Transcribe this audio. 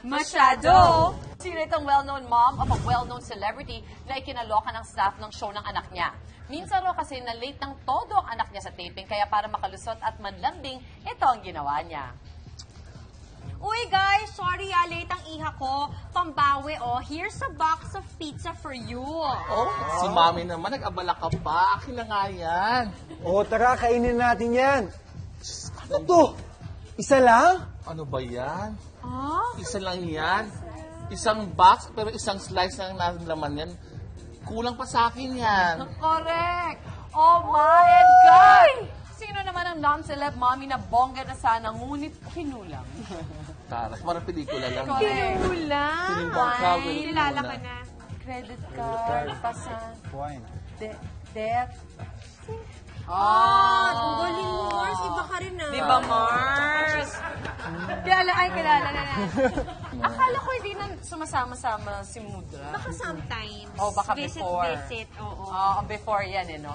Masyado! Sino itong well-known mom of a well-known celebrity na ikinaloka ng staff ng show ng anak niya? Minsan raw kasi na late ng todo ang anak niya sa taping, kaya para makalusot at manlambing, ito ang ginawa niya. Uy guys, sorry late ang iha ko. Pambawi here's a box of pizza for you. Oh, si Mami naman, nag-abala ka pa. Akin na nga yan. Tara, kainin natin yan. Ano to? Isa lang? Ano ba yan? Ah? Isa lang yan. Isang box, pero isang slice lang laman yan. Kulang pa sa akin yan. Correct! Oh my God! Sino naman ang non-celeb mommy na bongga na sana, ngunit kinulang? Tara, parang pelikula lang. Kinulang. Sinimbang ka, Ay, kilala ka na. Credit card, pasan, Wine. death. Ang galing mo, Mars. Iba ka rin Di ba, Mars? Kilala na. Akala ko hindi na sumasama-sama si Mudra. Baka sometimes. Oh, baka visit, before. Visit, oo. Before yan, no?